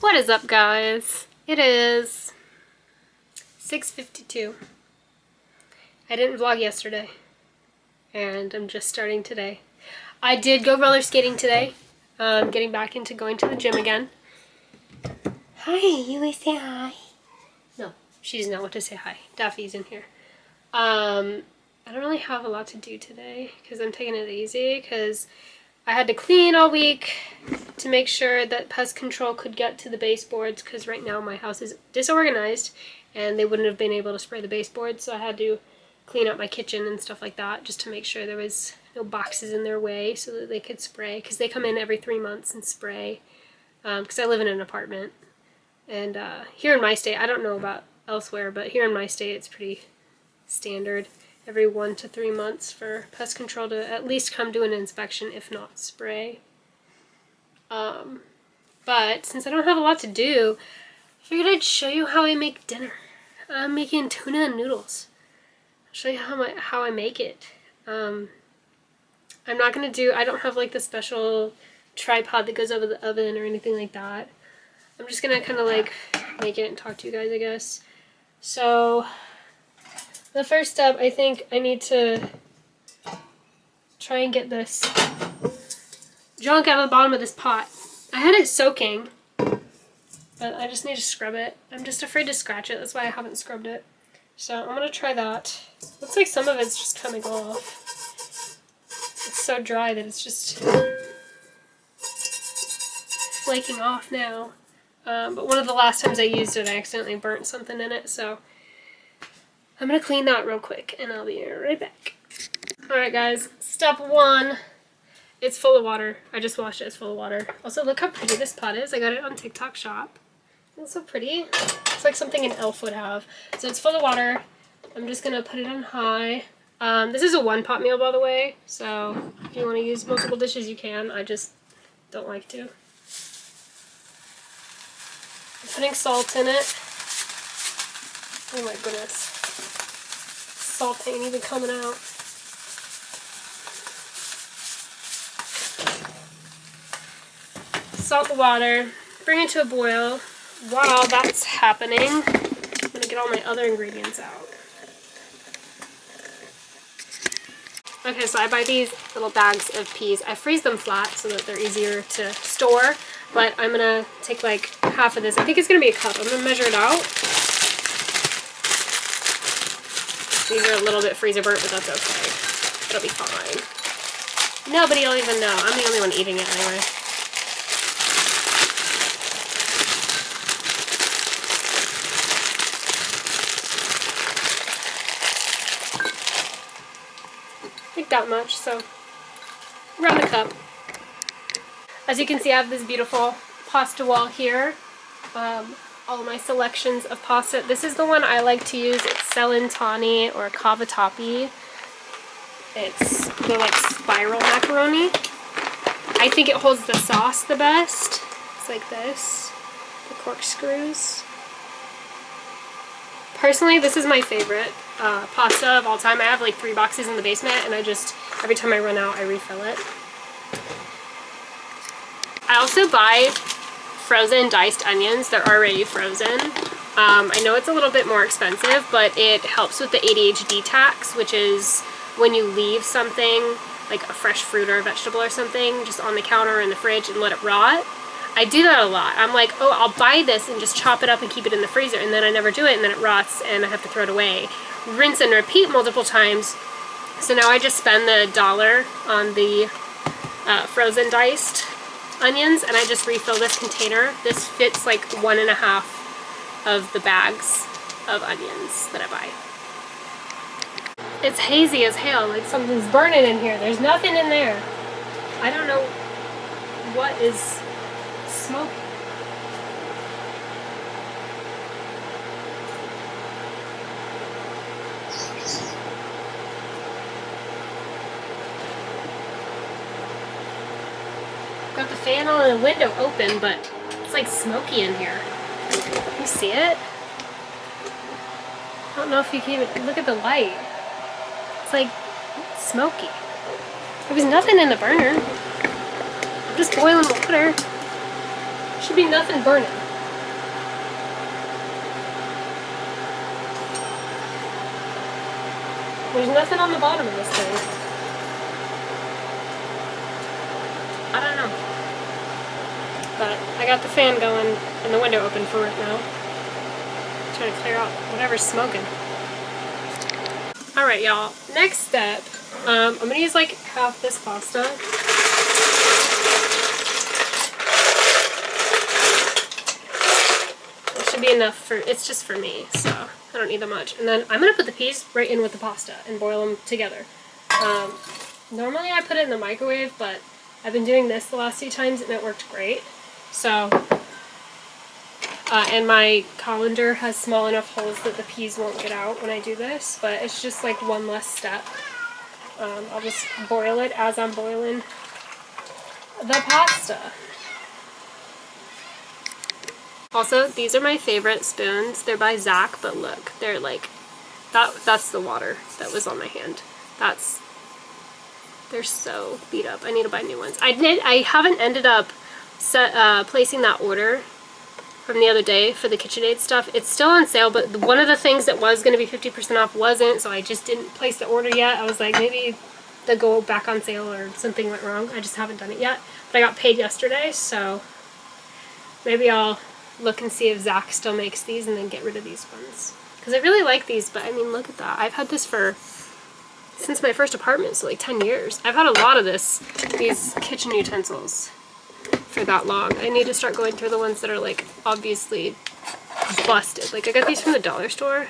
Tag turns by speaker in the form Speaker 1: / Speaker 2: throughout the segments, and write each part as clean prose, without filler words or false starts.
Speaker 1: What is up, guys? It is 6:52. I didn't vlog yesterday, and I'm just starting today. I did go roller skating today. Getting back into going to the gym again. Hi, you want to say hi? No, she does not want to say hi. Daffy's in here. I don't really have a lot to do today because I'm taking it easy because I had to clean all week to make sure that pest control could get to the baseboards because right now my house is disorganized and they wouldn't have been able to spray the baseboards, so I had to clean up my kitchen and stuff like that just to make sure there was no boxes in their way so that they could spray, because they come in every 3 months and spray, because I live in an apartment. And here in my state, I don't know about elsewhere, but here in my state it's pretty standard every 1 to 3 months for pest control to at least come do an inspection, if not spray. But since I don't have a lot to do, I figured I'd show you how I make dinner. I'm making tuna and noodles. I'll show you how I make it. I'm not gonna do, I don't have like the special tripod that goes over the oven or anything like that. I'm just gonna kind of like make it and talk to you guys, I guess. So the first step, I think I need to try and get this junk out of the bottom of this pot. I had it soaking, but I just need to scrub it. I'm just afraid to scratch it, that's why I haven't scrubbed it. So I'm gonna try that. Looks like some of it's just coming off. It's so dry that it's just flaking off now. But one of the last times I used it, I accidentally burnt something in it, so I'm gonna clean that real quick and I'll be right back. Alright guys, step one. It's full of water. I just washed it, it's full of water. Also, look how pretty this pot is. I got it on TikTok Shop. It's so pretty. It's like something an elf would have. So it's full of water. I'm just gonna put it on high. This is a one-pot meal, by the way, so if you want to use multiple dishes, you can. I just don't like to. I'm putting salt in it. Oh my goodness. Salt ain't even coming out. Salt the water, bring it to a boil. While that's happening, I'm going to get all my other ingredients out. Okay, so I buy these little bags of peas. I freeze them flat so that they're easier to store, but I'm going to take like half of this. I think it's going to be a cup. I'm going to measure it out. These are a little bit freezer burnt, but that's okay. It'll be fine. Nobody will even know. I'm the only one eating it anyway. That much, so around a cup. As you can see, I have this beautiful pasta wall here. All of my selections of pasta. This is the one I like to use. It's Celentani or Cavatappi. It's the like spiral macaroni. I think it holds the sauce the best. It's like this, the corkscrews. Personally, this is my favorite pasta of all time. I have like 3 boxes in the basement, and I just, every time I run out, I refill it. I also buy frozen diced onions. They're already frozen. I know it's a little bit more expensive, but it helps with the ADHD tax, which is when you leave something, like a fresh fruit or a vegetable or something, just on the counter or in the fridge and let it rot. I do that a lot. I'm like, oh, I'll buy this and just chop it up and keep it in the freezer, and then I never do it, and then it rots and I have to throw it away. Rinse and repeat multiple times. So now I just spend the $1 on the frozen diced onions, and I just refill this container. This fits like 1.5 of the bags of onions that I buy. It's hazy as hell, like something's burning in here. There's nothing in there. I don't know what is smoke. Got the fan on and the window open, but it's like smoky in here. Can you see it? I don't know if you can even look at the light. It's like smoky. There was nothing in the burner. Just boiling water. Should be nothing burning. There's nothing on the bottom of this thing. I don't know. But I got the fan going and the window open for it now. Trying to clear out whatever's smoking. Alright, y'all. Next step, I'm gonna use like half this pasta. It should be enough for, it's just for me, so I don't need that much. And then I'm gonna put the peas right in with the pasta and boil them together. Normally I put it in the microwave, but I've been doing this the last few times and it worked great. So, and my colander has small enough holes that the peas won't get out when I do this, but it's just like one less step. I'll just boil it as I'm boiling the pasta. Also, these are my favorite spoons. They're by Zach, but look, they're like, that's the water that was on my hand. They're so beat up. I need to buy new ones. I haven't ended up placing that order from the other day for the KitchenAid stuff. It's still on sale, but one of the things that was going to be 50% off wasn't, so I just didn't place the order yet. I was like, maybe they'll go back on sale or something went wrong. I just haven't done it yet. But I got paid yesterday, so maybe I'll look and see if Zach still makes these and then get rid of these ones. Because I really like these, but I mean, look at that. I've had this since my first apartment, so like 10 years. I've had a lot of these kitchen utensils for that long. I need to start going through the ones that are like obviously busted. Like I got these from the dollar store.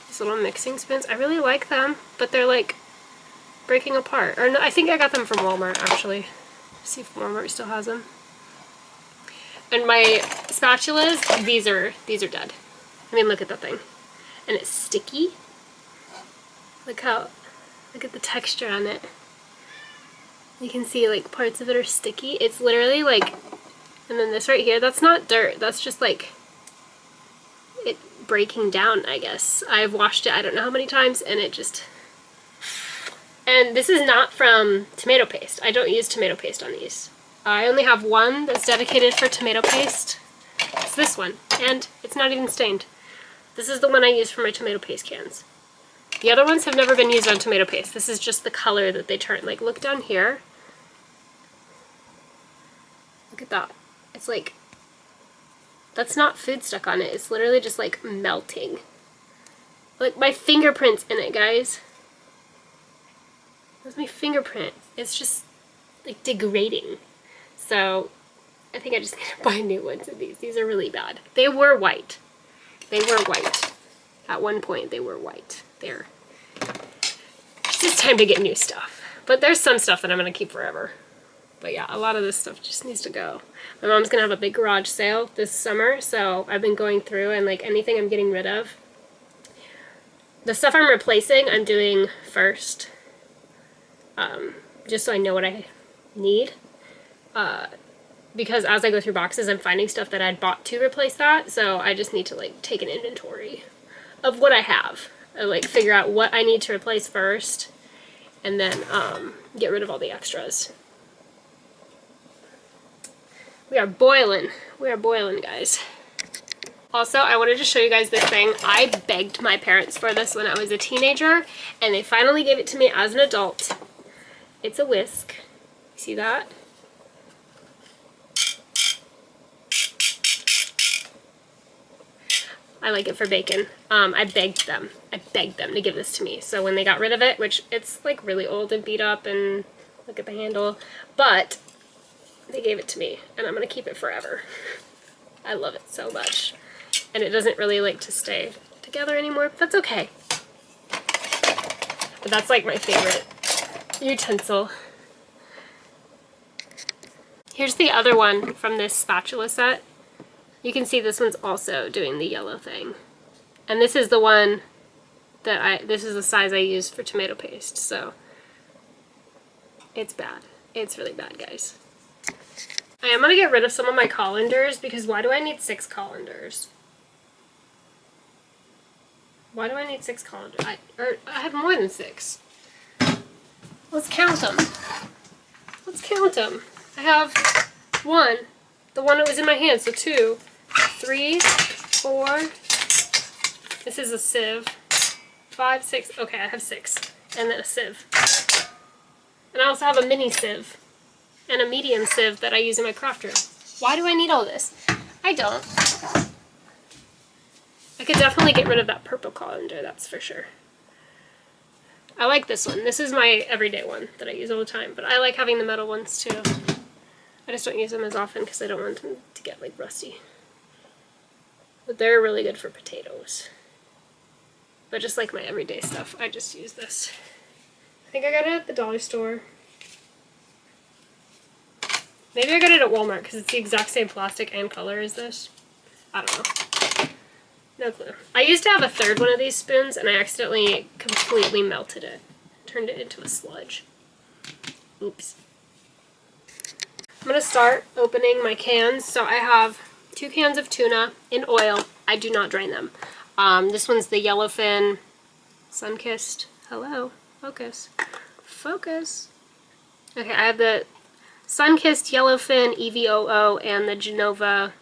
Speaker 1: These little mixing spoons. I really like them, but they're like breaking apart. Or no, I think I got them from Walmart actually. See if Walmart still has them. And my spatulas, these are dead. I mean, look at that thing. And it's sticky. Look at the texture on it. You can see like parts of it are sticky. It's literally like, and then this right here, that's not dirt. That's just like it breaking down, I guess. I've washed it I don't know how many times and it just, and this is not from tomato paste. I don't use tomato paste on these. I only have one that's dedicated for tomato paste. It's this one, and it's not even stained. This is the one I use for my tomato paste cans. The other ones have never been used on tomato paste. This is just the color that they turn. Like, look down here. Look at that. It's like, that's not food stuck on it. It's literally just like melting. Like my fingerprint's in it, guys. That's my fingerprint. It's just like degrading. So I think I just need to buy new ones of these. These are really bad. They were white. They were white. At one point they were white. There. It's just time to get new stuff. But there's some stuff that I'm going to keep forever. But yeah, a lot of this stuff just needs to go. My mom's going to have a big garage sale this summer, so I've been going through and like anything I'm getting rid of. The stuff I'm replacing, I'm doing first. Just so I know what I need. Because as I go through boxes, I'm finding stuff that I'd bought to replace that, so I just need to like take an inventory of what I have. Like figure out what I need to replace first, and then get rid of all the extras. We are boiling. We are boiling, guys. Also, I wanted to show you guys this thing. I begged my parents for this when I was a teenager, and they finally gave it to me as an adult. It's a whisk. See that? I like it for bacon. I begged them to give this to me. So when they got rid of it, which it's like really old and beat up and look at the handle, but they gave it to me and I'm gonna keep it forever. I love it so much. And it doesn't really like to stay together anymore, but that's okay. But that's like my favorite utensil. Here's the other one from this spatula set. You can see this one's also doing the yellow thing. And this is the one that this is the size I use for tomato paste, so it's bad. It's really bad, guys. I am gonna get rid of some of my colanders because why do I need 6 colanders? Why do I need 6 colanders? I have more than 6. Let's count them. Let's count them. I have 1, the one that was in my hand, so 2, 3, 4, this is a sieve, 5, 6. Okay, I have 6. And then a sieve. And I also have a mini sieve and a medium sieve that I use in my craft room. Why do I need all this? I don't. I could definitely get rid of that purple colander, that's for sure. I like this one. This is my everyday one that I use all the time, but I like having the metal ones too. I just don't use them as often because I don't want them to get like rusty. But they're really good for potatoes. But just like my everyday stuff, I just use this. I think I got it at the dollar store. Maybe I got it at Walmart because it's the exact same plastic and color as this. I don't know. No clue. I used to have a third one of these spoons and I accidentally completely melted it. Turned it into a sludge. Oops. I'm going to start opening my cans. So I have 2 cans of tuna in oil. I do not drain them. This one's the yellowfin sun-kissed. Hello. Focus. Focus. Okay, I have the sun-kissed yellowfin EVOO and the Genova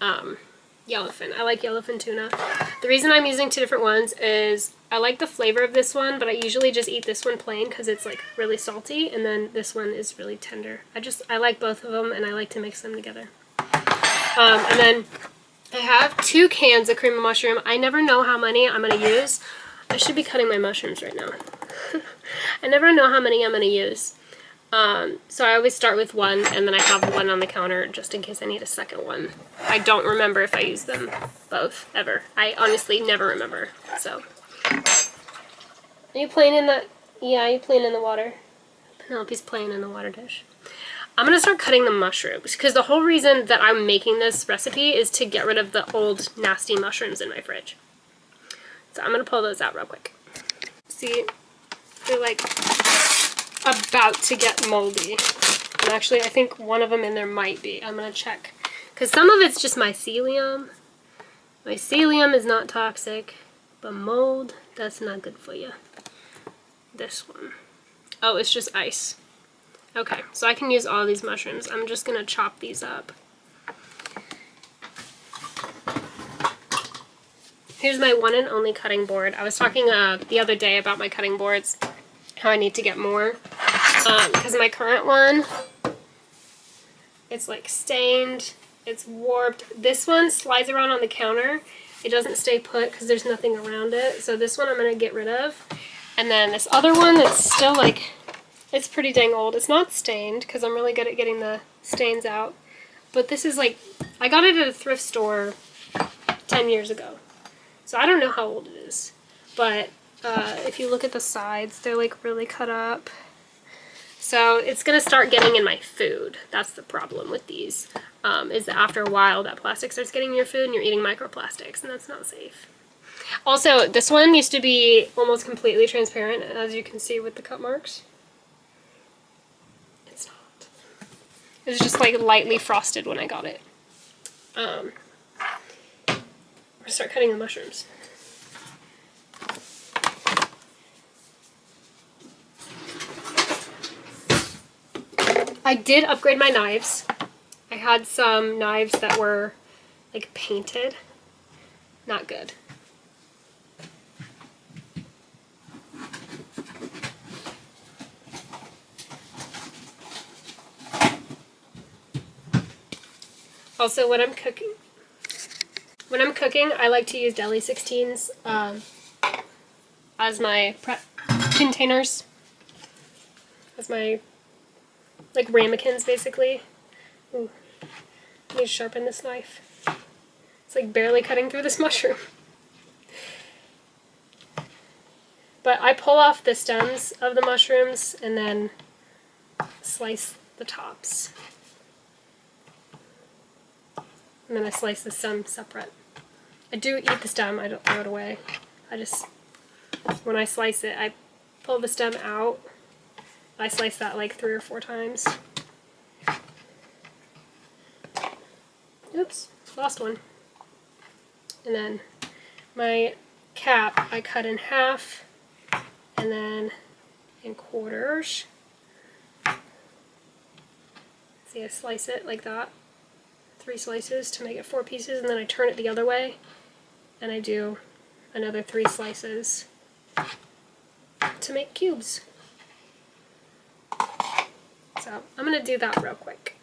Speaker 1: yellowfin. I like yellowfin tuna. The reason I'm using 2 different ones is I like the flavor of this one, but I usually just eat this one plain because it's like really salty, and then this one is really tender. I like both of them and I like to mix them together. And then I have 2 cans of cream of mushroom. I never know how many I'm going to use. I should be cutting my mushrooms right now. I never know how many I'm going to use. So I always start with 1 and then I have 1 on the counter just in case I need a second one. I don't remember if I use them both, ever. I honestly never remember, so. Are you playing in the, yeah, you playing in the water? Penelope's playing in the water dish. I'm going to start cutting the mushrooms because the whole reason that I'm making this recipe is to get rid of the old nasty mushrooms in my fridge. So I'm going to pull those out real quick. See, they're like about to get moldy. And actually, I think one of them in there might be. I'm going to check. Because some of it's just mycelium. Mycelium is not toxic, but mold, that's not good for you. This one. Oh, it's just ice. Okay, so I can use all these mushrooms. I'm just going to chop these up. Here's my one and only cutting board. I was talking the other day about my cutting boards, how I need to get more. Because my current one, it's like stained, it's warped. This one slides around on the counter. It doesn't stay put because there's nothing around it. So this one I'm going to get rid of. And then this other one that's still like, it's pretty dang old. It's not stained because I'm really good at getting the stains out. But this is like, I got it at a thrift store 10 years ago. So I don't know how old it is. But if you look at the sides, they're like really cut up. So it's going to start getting in my food. That's the problem with these, is that after a while that plastic starts getting in your food and you're eating microplastics, and that's not safe. Also, this one used to be almost completely transparent, as you can see with the cut marks. It's not. It was just like lightly frosted when I got it. I'm going to start cutting the mushrooms. I did upgrade my knives. I had some knives that were like painted. Not good. Also, when I'm cooking, I like to use deli 16s as my prep containers, as my like ramekins, basically. Ooh, I need to sharpen this knife. It's like barely cutting through this mushroom. But I pull off the stems of the mushrooms and then slice the tops. And then I slice the stem separate. I do eat the stem, I don't throw it away. I just, when I slice it, I pull the stem out. I slice that like 3 or 4 times. Oops, lost one. And then my cap I cut in half and then in quarters. See, I slice it like that. 3 slices to make it 4 pieces, and then I turn it the other way and I do another 3 slices to make cubes. So I'm going to do that real quick.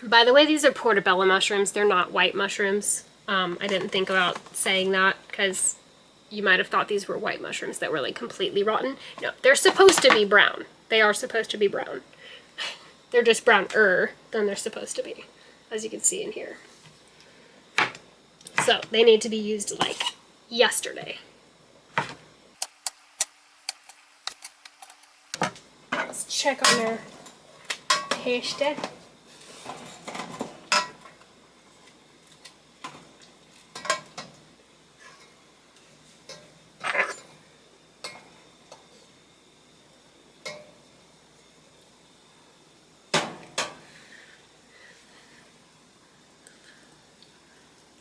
Speaker 1: By the way, these are portobello mushrooms. They're not white mushrooms. I didn't think about saying that because you might have thought these were white mushrooms that were like completely rotten. No, they're supposed to be brown. They are supposed to be brown. They're just browner than they're supposed to be, as you can see in here. So they need to be used like yesterday. Let's check on their tasted.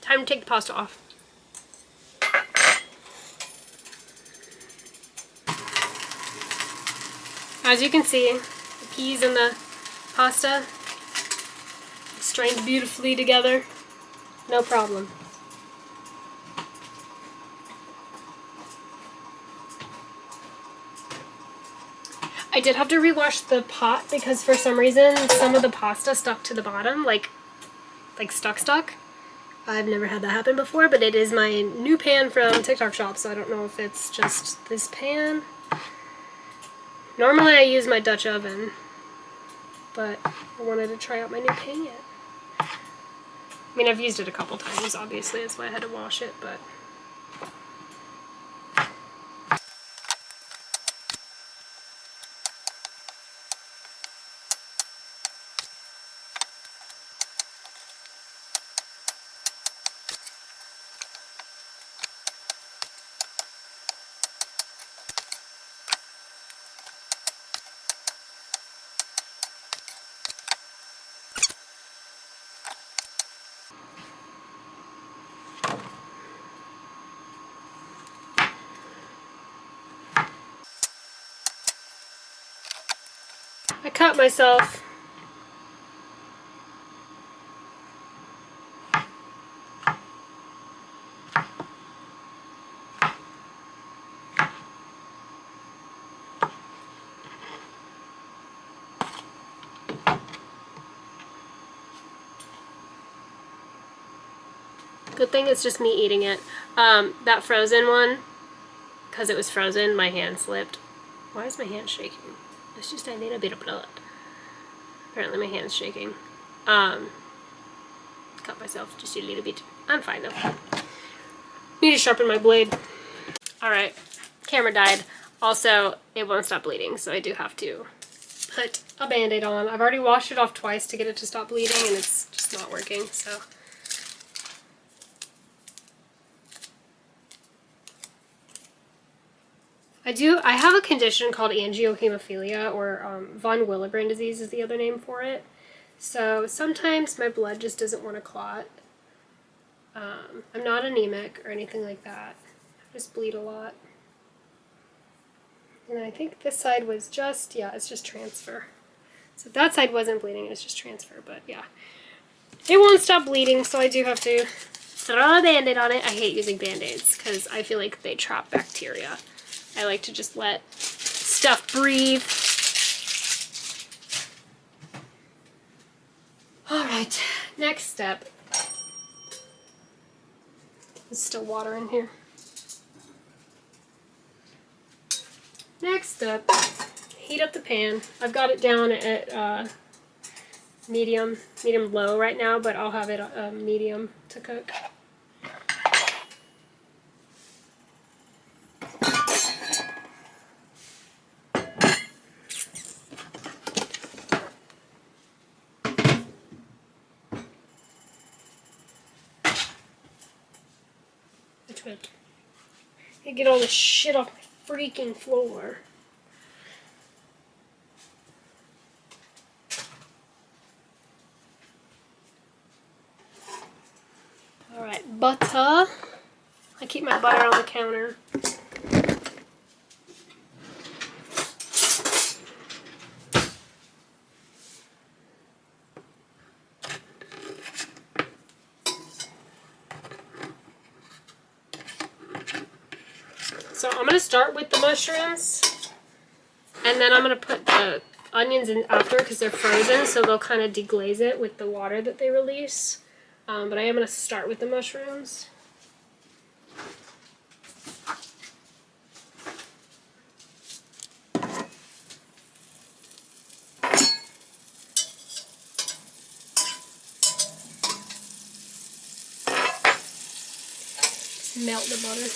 Speaker 1: Time to take the pasta off. As you can see, the peas and the pasta strained beautifully together. No problem. I did have to rewash the pot because for some reason some of the pasta stuck to the bottom, like stuck. I've never had that happen before, but it is my new pan from TikTok shop, so I don't know if it's just this pan. Normally I use my Dutch oven, but I wanted to try out my new pan. I mean, I've used it a couple times, obviously, that's why I had to wash it, but... I cut myself. Good thing it's just me eating it. That frozen one, because it was frozen, my hand slipped. Why is my hand shaking? It's just a little bit of blood. Apparently my hand's shaking. Cut myself just a little bit. I'm fine though. Need to sharpen my blade. Alright, camera died. Also, it won't stop bleeding, so I do have to put a band-aid on. I've already washed it off twice to get it to stop bleeding, and it's just not working, so... I have a condition called angiohemophilia, or von Willebrand disease is the other name for it. So sometimes my blood just doesn't want to clot. I'm not anemic or anything like that. I just bleed a lot. And I think this side was just, yeah, it's just transfer. So that side wasn't bleeding, it was just transfer, but yeah. It won't stop bleeding, so I do have to throw a band-aid on it. I hate using band-aids because I feel like they trap bacteria. I like to just let stuff breathe. Alright, next step. There's still water in here. Next up, heat up the pan. I've got it down at medium low right now, but I'll have it medium to cook. I get all this shit off my freaking floor. Alright, butter. I keep my butter on the counter. going to start with the mushrooms, and then I'm going to put the onions in after because they're frozen, so they'll kind of deglaze it with the water that they release. But I am going to start with the mushrooms. Melt the butter.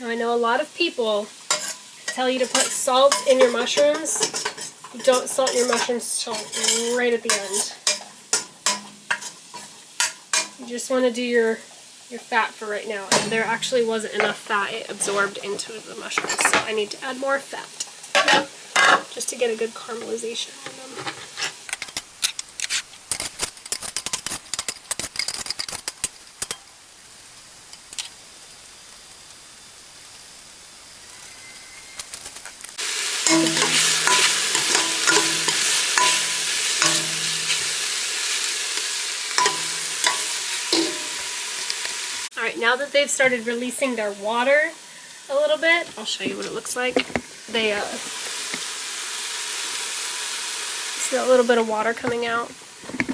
Speaker 1: Now I know a lot of people tell you to put salt in your mushrooms. You don't salt your mushrooms till right at the end. You just want to do your fat for right now. And there actually wasn't enough fat. It absorbed into the mushrooms, so I need to add more fat just to get a good caramelization on them. Alright, now that they've started releasing their water a little bit, I'll show you what it looks like. They see that little bit of water coming out?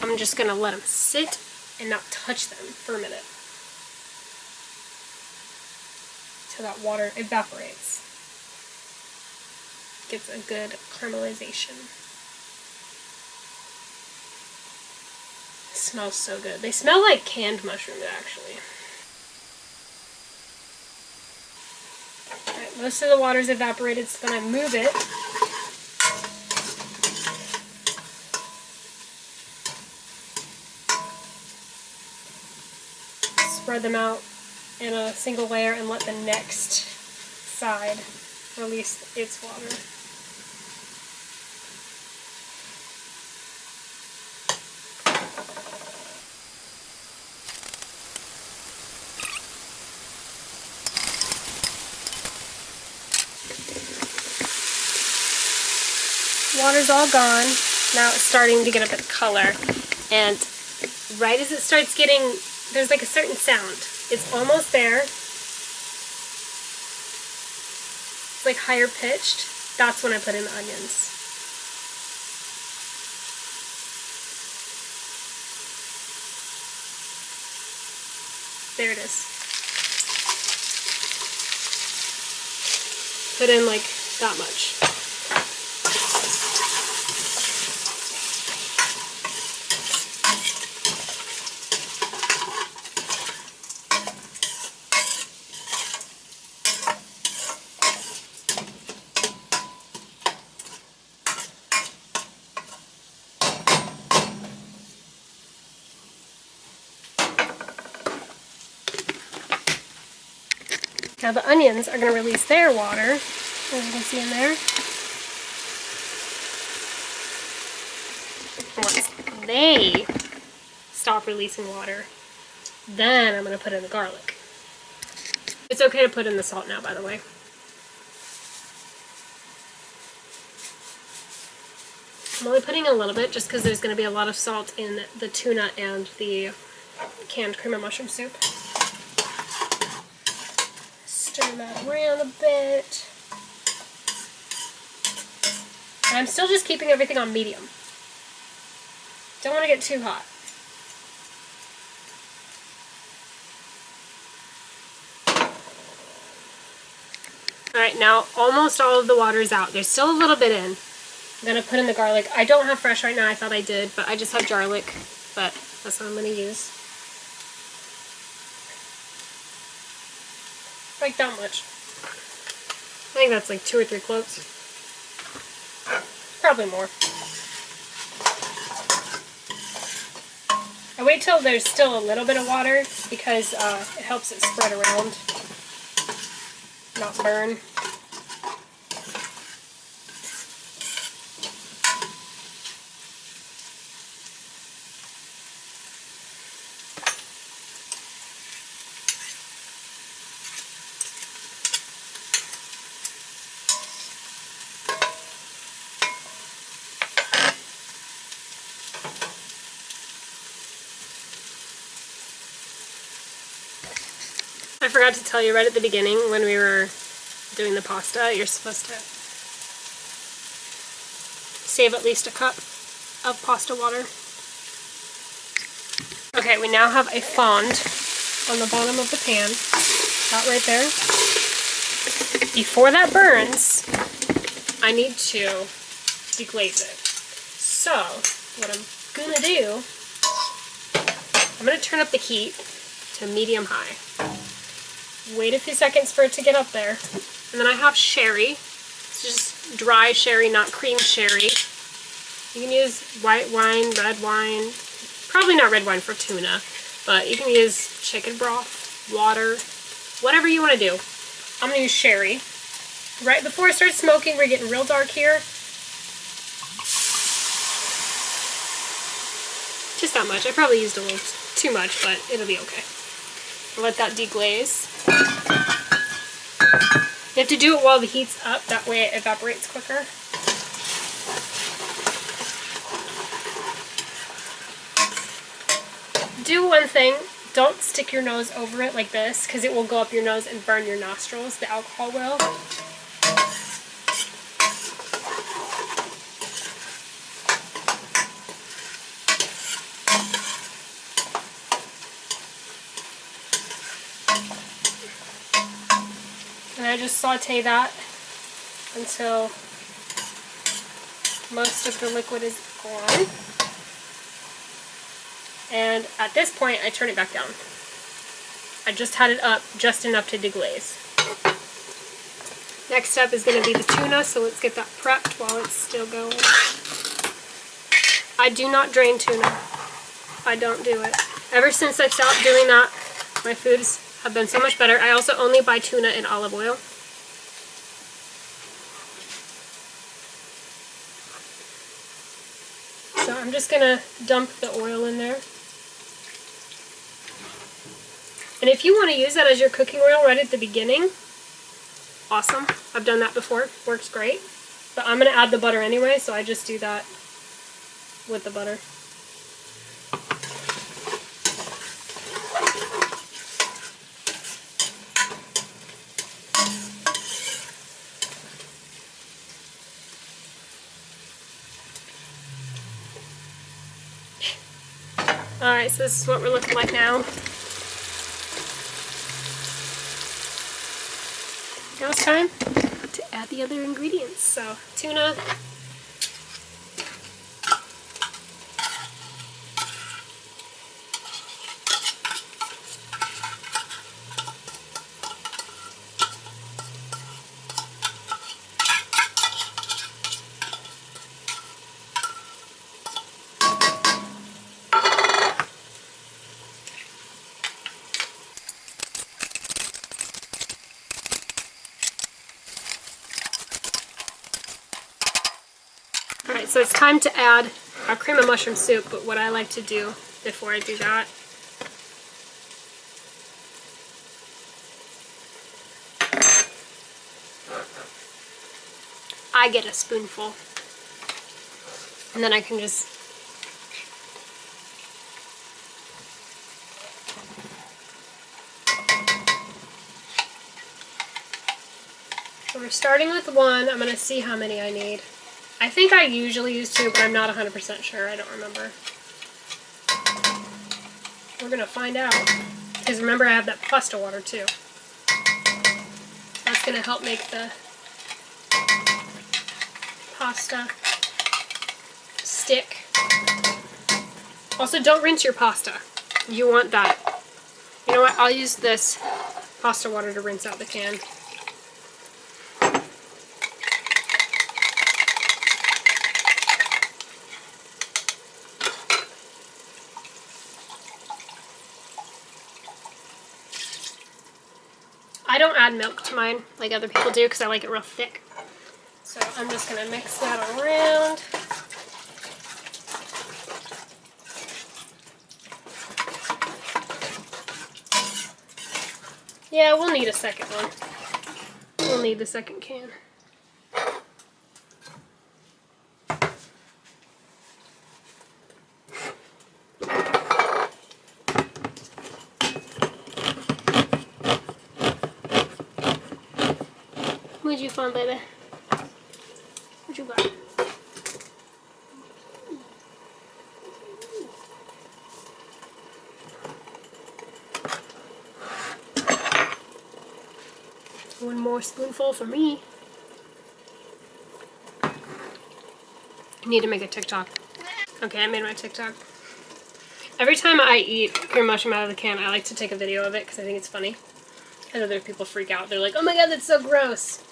Speaker 1: I'm just going to let them sit and not touch them for a minute till that water evaporates. Gets a good caramelization. It smells so good. They smell like canned mushrooms, actually. Alright, most of the water's evaporated, so then I move it. Spread them out in a single layer and let the next side release its water. Water's all gone. Now it's starting to get a bit of color, and right as it starts getting, there's like a certain sound. It's almost there. It's like higher pitched. That's when I put in the onions. There it is. Put in like that much. Now the onions are going to release their water, as you can see in there. Once they stop releasing water, then I'm going to put in the garlic. It's okay to put in the salt now, by the way. I'm only putting a little bit just because there's going to be a lot of salt in the tuna and the canned cream of mushroom soup. Stir that around a bit. And I'm still just keeping everything on medium. Don't want to get too hot. Alright, now almost all of the water is out. There's still a little bit in. I'm going to put in the garlic. I don't have fresh right now. I thought I did, but I just have garlic. But that's what I'm going to use. Like that much. I think that's like 2 or 3 cloves. Probably more. I wait till there's still a little bit of water because it helps it spread around, not burn. I forgot to tell you right at the beginning when we were doing the pasta, you're supposed to save at least a cup of pasta water. Okay, we now have a fond on the bottom of the pan. That right there. Before that burns, I need to deglaze it. So, what I'm gonna do, I'm gonna turn up the heat to medium-high. Wait a few seconds for it to get up there. And then I have sherry. It's just dry sherry, not cream sherry. You can use white wine, red wine. Probably not red wine for tuna, but you can use chicken broth, water, whatever you want to do. I'm gonna use sherry. Right before it starts smoking, we're getting real dark here. Just that much. I probably used a little too much, but it'll be okay. Let that deglaze. You have to do it while the heat's up, that way it evaporates quicker. Do one thing, don't stick your nose over it like this, because it will go up your nose and burn your nostrils. The alcohol will. And I just saute that until most of the liquid is gone. And at this point, I turn it back down. I just had it up just enough to deglaze. Next step is going to be the tuna, so let's get that prepped while it's still going. I do not drain tuna. I don't do it. Ever since I stopped doing that, my foods have been so much better. I also only buy tuna in olive oil. So I'm just going to dump the oil in there. And if you want to use that as your cooking oil right at the beginning, awesome. I've done that before. Works great. But I'm going to add the butter anyway, so I just do that with the butter. Alright, so this is what we're looking like now. Now it's time to add the other ingredients. So, tuna. Alright, so it's time to add our cream of mushroom soup, but what I like to do before I do that I get a spoonful and then I can just so we're starting with one. I'm going to see how many I need. I think I usually use 2, but I'm not 100% sure. I don't remember. We're going to find out. Because remember, I have that pasta water too. That's going to help make the pasta stick. Also, don't rinse your pasta. You want that. You know what? I'll use this pasta water to rinse out the can. I don't add milk to mine like other people do because I like it real thick. So I'm just going to mix that around. Yeah, we'll need a second one. We'll need the second can. What'd you find, baby? What you got? One more spoonful for me. I need to make a TikTok. Okay, I made my TikTok. Every time I eat cream mushroom out of the can, I like to take a video of it because I think it's funny. And other people freak out. They're like, oh my god, that's so gross.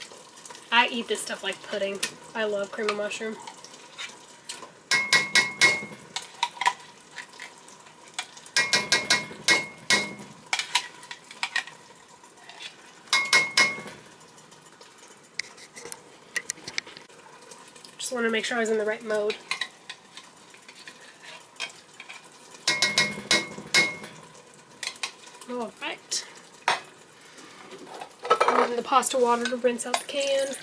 Speaker 1: I eat this stuff like pudding. I love cream of mushroom. Just want to make sure I was in the right mode. Alright. And then the pasta water to rinse out the can.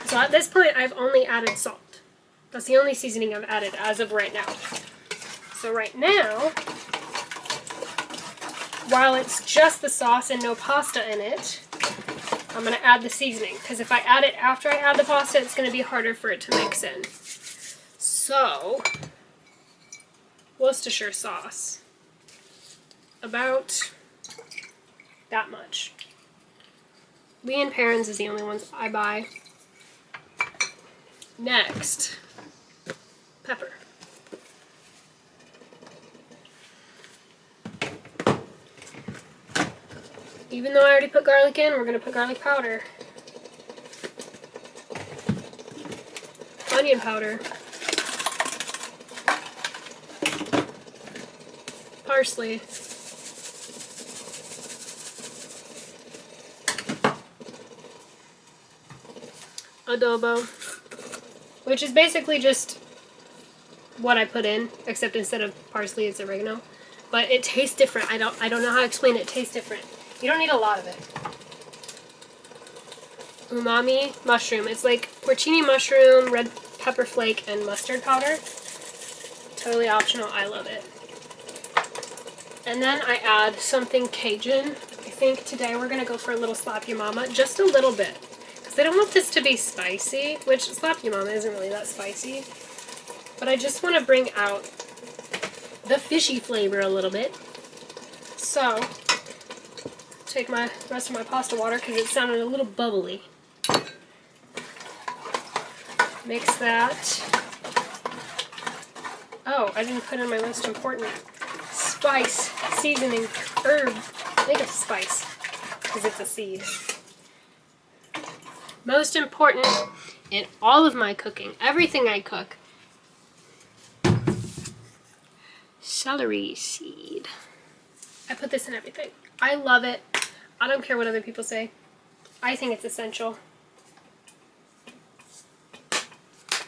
Speaker 1: So at this point, I've only added salt. That's the only seasoning I've added as of right now. So right now, while it's just the sauce and no pasta in it, I'm going to add the seasoning. Because if I add it after I add the pasta, it's going to be harder for it to mix in. So, Worcestershire sauce. About that much. Lee and Perrins is the only ones I buy. Next, pepper. Even though I already put garlic in, we're going to put garlic powder. Onion powder. Parsley. Adobo. Which is basically just what I put in, except instead of parsley, it's oregano. But it tastes different. I don't know how to explain it. It tastes different. You don't need a lot of it. Umami mushroom. It's like porcini mushroom, red pepper flake, and mustard powder. Totally optional. I love it. And then I add something Cajun. I think today we're going to go for a little Slap Your Mama. Just a little bit. I don't want this to be spicy, which Slap Your Mama isn't really that spicy, but I just want to bring out the fishy flavor a little bit. So, take my rest of my pasta water because it sounded a little bubbly. Mix that. Oh, I didn't put in my most important spice, seasoning, herb. I think it's spice because it's a seed. Most important in all of my cooking, everything I cook, celery seed. I put this in everything. I love it. I don't care what other people say. I think it's essential.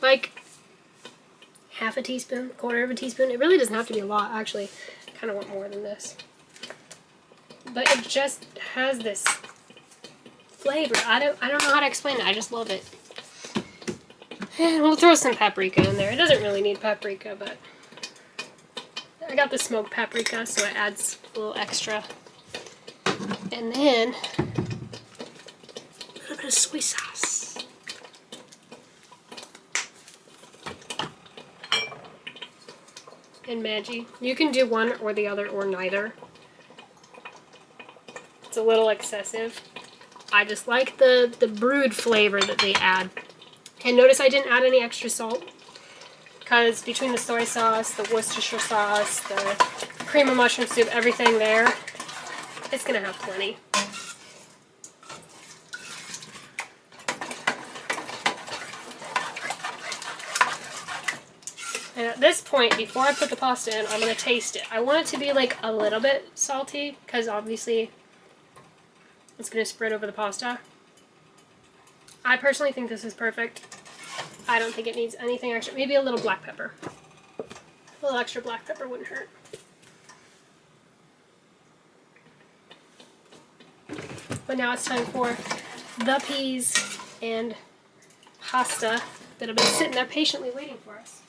Speaker 1: Like half a teaspoon, quarter of a teaspoon. It really doesn't have to be a lot, actually. I kind of want more than this. But it just has this flavor. I don't know how to explain it. I just love it. And we'll throw some paprika in there. It doesn't really need paprika, but I got the smoked paprika, so it adds a little extra. And then a little bit of soy sauce. And Maggi. You can do one or the other or neither. It's a little excessive. I just like the brewed flavor that they add. And notice I didn't add any extra salt because between the soy sauce, the Worcestershire sauce, the cream of mushroom soup, everything there, it's going to have plenty. And at this point, before I put the pasta in, I'm going to taste it. I want it to be like a little bit salty because obviously it's going to spread over the pasta. I personally think this is perfect. I don't think it needs anything extra. Maybe a little black pepper. A little extra black pepper wouldn't hurt. But now it's time for the peas and pasta that have been sitting there patiently waiting for us.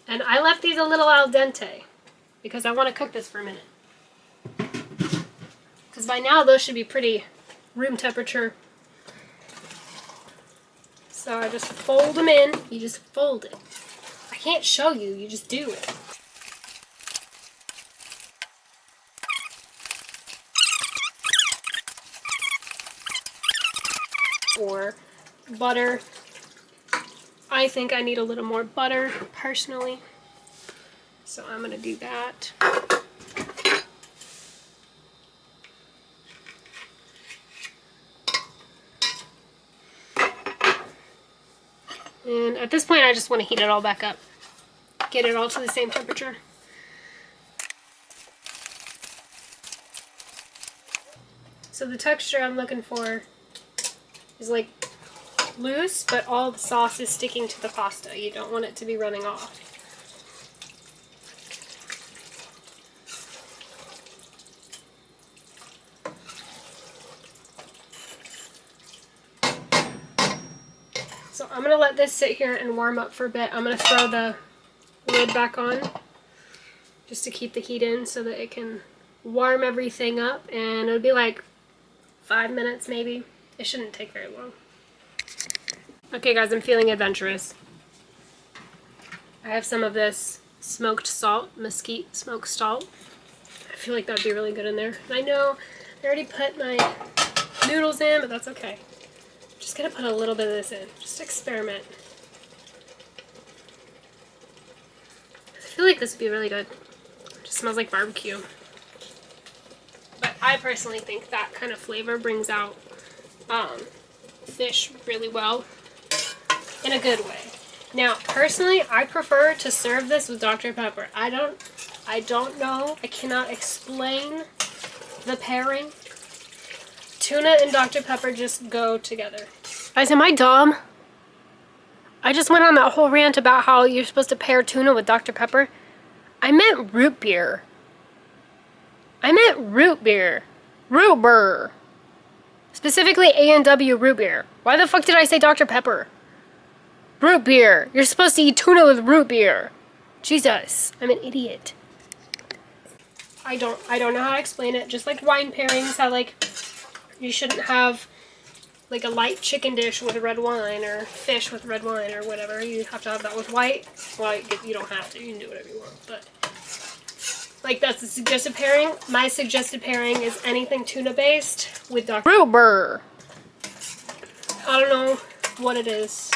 Speaker 1: And I left these a little al dente because I want to cook this for a minute. Because by now those should be pretty room temperature. So I just fold them in. You just fold it. I can't show you, you just do it. Or butter. I think I need a little more butter, personally. So I'm gonna do that. And at this point, I just want to heat it all back up. Get it all to the same temperature. So the texture I'm looking for is like loose, but all the sauce is sticking to the pasta. You don't want it to be running off. So I'm going to let this sit here and warm up for a bit. I'm going to throw the lid back on just to keep the heat in so that it can warm everything up, and it'll be like 5 minutes maybe. It shouldn't take very long. Okay guys, I'm feeling adventurous. I have some of this smoked salt, mesquite smoked salt. I feel like that would be really good in there. And I know I already put my noodles in, but that's okay. Just gonna put a little bit of this in. Just experiment. I feel like this would be really good. It just smells like barbecue. But I personally think that kind of flavor brings out fish really well in a good way. Now, personally, I prefer to serve this with Dr. Pepper. I don't know. I cannot explain the pairing. Tuna and Dr. Pepper just go together. Guys, am I dumb? I just went on that whole rant about how you're supposed to pair tuna with Dr. Pepper. I meant root beer. I meant root beer. Root beer. Specifically A&W root beer. Why the fuck did I say Dr. Pepper? Root beer. You're supposed to eat tuna with root beer. Jesus, I'm an idiot. I don't know how to explain it. Just like wine pairings, how like you shouldn't have like a light chicken dish with red wine or fish with red wine or whatever. You have to have that with white. Well, you don't have to. You can do whatever you want. But like that's a suggested pairing. My suggested pairing is anything tuna based with Dr. Root beer. I don't know what it is.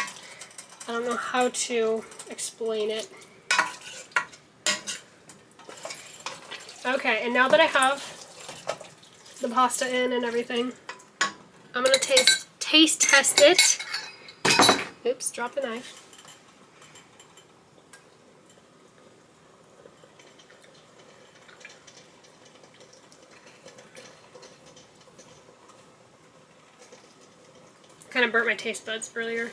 Speaker 1: I don't know how to explain it. Okay, and now that I have the pasta in and everything, I'm gonna taste test it. Oops, drop the knife. Kind of burnt my taste buds earlier.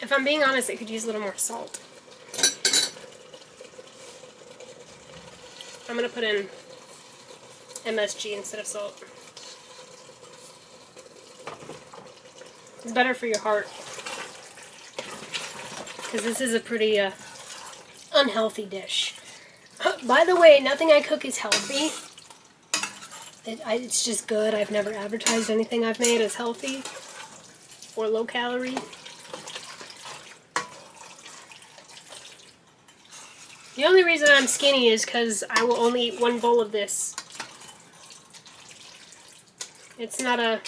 Speaker 1: If I'm being honest, it could use a little more salt. I'm gonna put in MSG instead of salt. It's better for your heart. Because this is a pretty unhealthy dish. By the way, nothing I cook is healthy. It's just good. I've never advertised anything I've made as healthy or low calorie. The only reason I'm skinny is because I will only eat one bowl of this. It's not a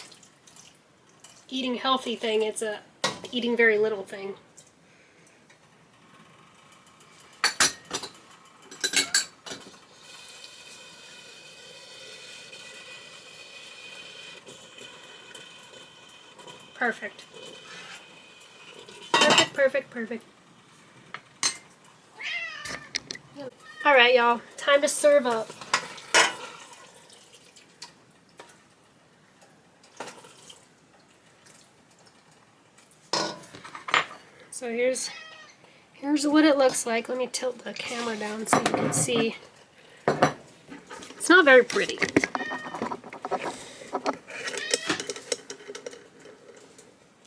Speaker 1: eating healthy thing, it's a eating very little thing. Perfect. Perfect, perfect, perfect. Alright, y'all. Time to serve up. So here's what it looks like. Let me tilt the camera down so you can see. It's not very pretty.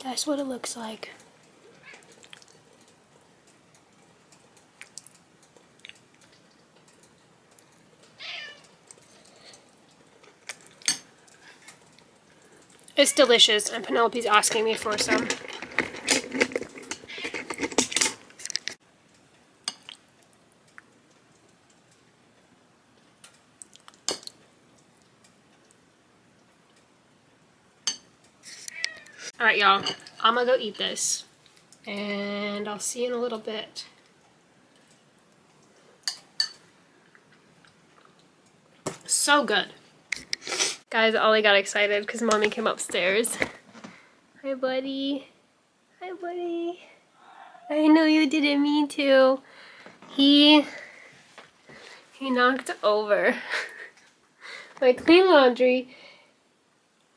Speaker 1: That's what it looks like. It's delicious, and Penelope's asking me for some. Alright, y'all. I'm gonna go eat this. And I'll see you in a little bit. So good. Guys, Ollie got excited because Mommy came upstairs. Hi, buddy. Hi, buddy. I know you didn't mean to. He knocked over my clean laundry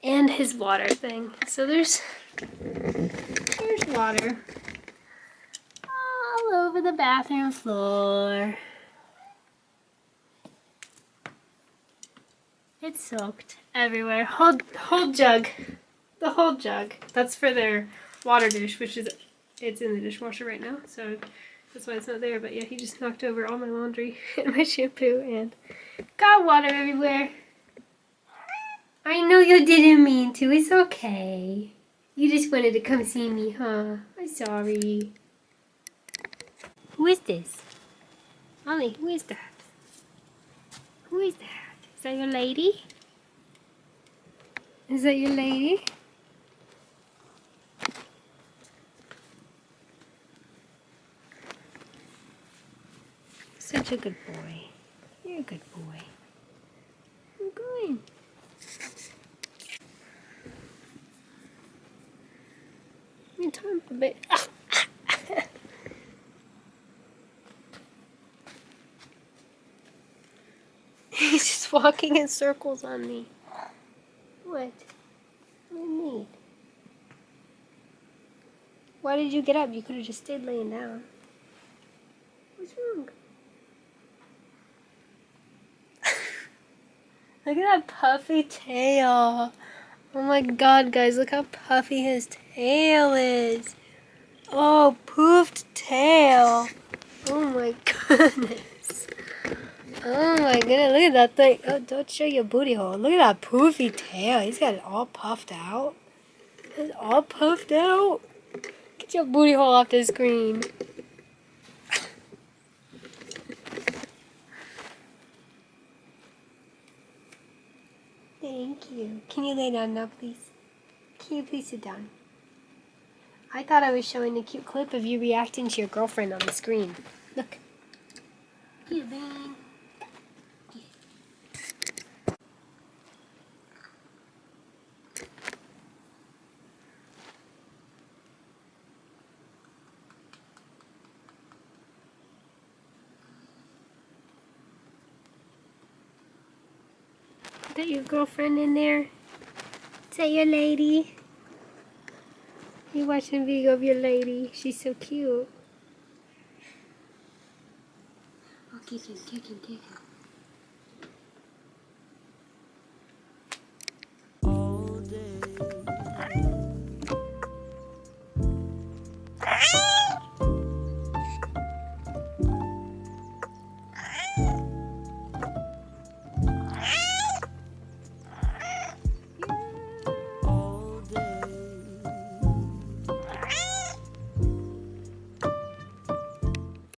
Speaker 1: and his water thing. So there's water all over the bathroom floor. It's soaked everywhere. Whole jug. The whole jug. That's for their water dish, which is, it's in the dishwasher right now, so that's why it's not there. But yeah, he just knocked over all my laundry and my shampoo and got water everywhere. I know you didn't mean to. It's okay. You just wanted to come see me, huh? I'm sorry. Who is this? Ollie, who is that? Who is that? Is that your lady? Is that your lady? Such a good boy. You're a good boy. I'm going. Give me time for a bit. He's just walking in circles on me. What? What do you need? Why did you get up? You could have just stayed laying down. What's wrong? Look at that puffy tail. Oh my god, guys, look how puffy his tail is. Oh, poofed tail. Oh my goodness. Oh my goodness, look at that thing. Oh, don't show your booty hole. Look at that poofy tail. He's got it all puffed out. It's all puffed out. Get your booty hole off the screen. Thank you. Can you lay down now, please? Can you please sit down? I thought I was showing a cute clip of you reacting to your girlfriend on the screen. Look. Here, man. Is that your girlfriend in there? Is that your lady? You watching a video of your lady? She's so cute. Oh, kick him, kick him, kick him.